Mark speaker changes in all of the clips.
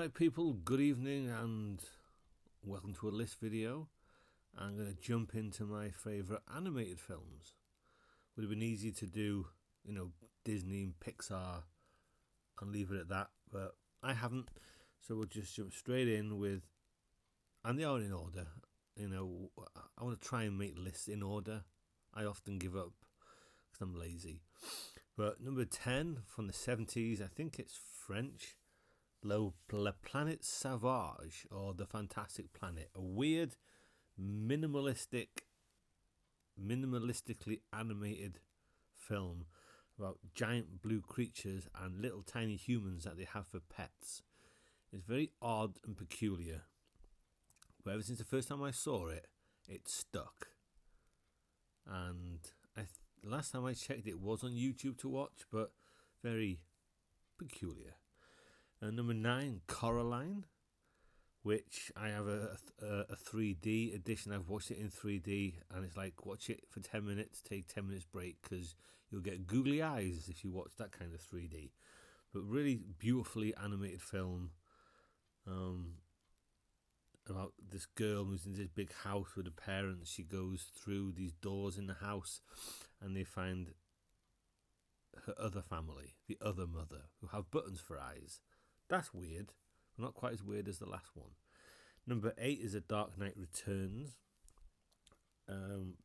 Speaker 1: Alright people, good evening and welcome to a list video. I'm going to jump into my favourite animated films. Would have been easy to do, Disney and Pixar and leave it at that, but I haven't, so we'll just jump straight in with, and they are in order. I want to try and make lists in order. I often give up because I'm lazy. But number 10 from the 70s, I think it's French. La Planète Sauvage, or The Fantastic Planet, a weird, minimalistically animated film about giant blue creatures and little tiny humans that they have for pets. It's very odd and peculiar, but ever since the first time I saw it, it stuck. And last time I checked, it was on YouTube to watch, but very peculiar. And number 9, Coraline, which I have a 3D edition. I've watched it in 3D, and it's like watch it for 10 minutes, take 10 minutes break, because you'll get googly eyes if you watch that kind of 3D. But really beautifully animated film about this girl who's in this big house with her parents. She goes through these doors in the house, and they find her other family, the other mother, who have buttons for eyes. That's weird, but not quite as weird as the last one. Number 8 is A Dark Knight Returns.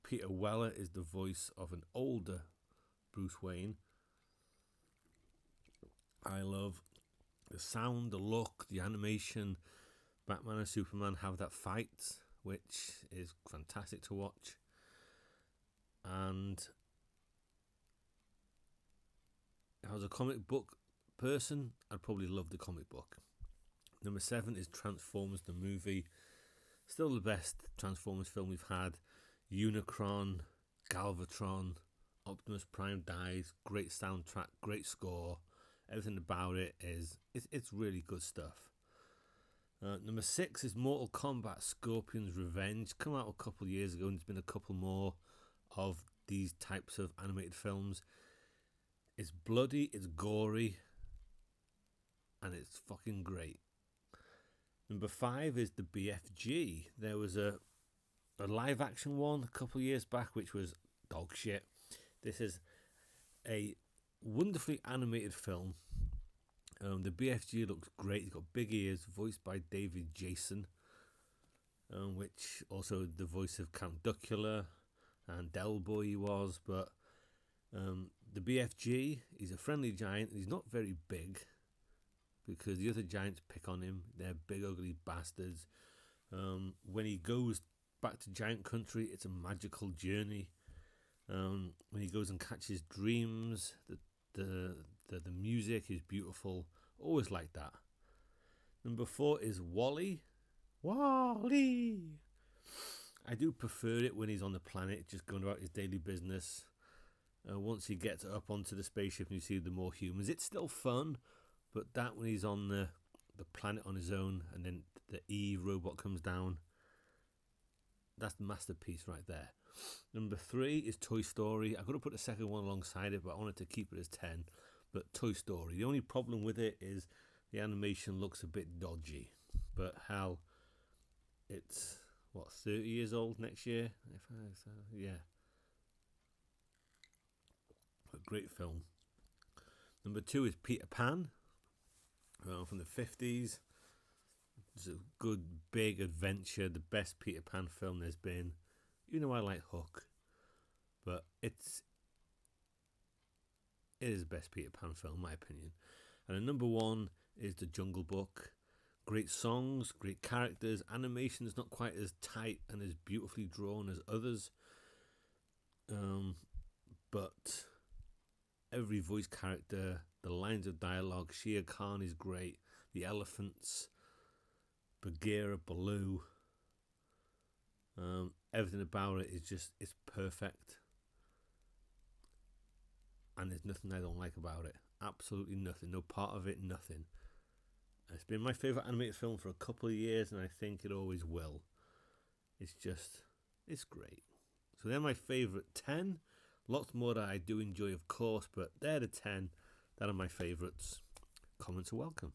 Speaker 1: Peter Weller is the voice of an older Bruce Wayne. I love the sound, the look, the animation. Batman and Superman have that fight, which is fantastic to watch. And if I was a comic book person, I'd probably love the comic book. Number 7 is Transformers the movie. Still the best Transformers film we've had. Unicron, Galvatron, Optimus Prime dies. Great soundtrack, great score. Everything about it it's really good stuff. Number 6 is Mortal Kombat Scorpion's Revenge. Come out a couple of years ago, and there's been a couple more of these types of animated films. It's bloody, it's gory, and it's fucking great. Number 5 is the BFG. There was a live action one a couple of years back which was dog shit. This is a wonderfully animated film. The BFG looks great. He's got big ears, voiced by David Jason, which also the voice of Count Duckula and Delboy he was. But the BFG, he's a friendly giant. He's not very big, because the other giants pick on him. They're big, ugly bastards. When he goes back to Giant Country, it's a magical journey. When he goes and catches dreams, the music is beautiful. Always like that. Number 4 is Wall-E. Wall-E! I do prefer it when he's on the planet, just going about his daily business. Once he gets up onto the spaceship and you see the more humans, it's still fun. But that when he's on the planet on his own, and then the Eve robot comes down, that's the masterpiece right there. Number 3 is Toy Story. I could have put the second one alongside it, but I wanted to keep it as 10. But Toy Story, the only problem with it is the animation looks a bit dodgy. But hell, it's 30 years old next year? Yeah. A great film. Number 2 is Peter Pan. From the 50s. It's a good big adventure, the best Peter Pan film there's been. I like Hook, but it is the best Peter Pan film in my opinion. And the number 1 is The Jungle Book. Great songs, great characters, animation is not quite as tight and as beautifully drawn as others, but every voice character, the lines of dialogue, Shere Khan is great, the elephants, Bagheera, Baloo, everything about it is it's perfect, and there's nothing I don't like about it. Absolutely nothing, no part of it, nothing. It's been my favourite animated film for a couple of years, and I think it always will. It's great. So they're my favourite 10. Lots more that I do enjoy, of course, but they're the 10 that are my favourites. Comments are welcome.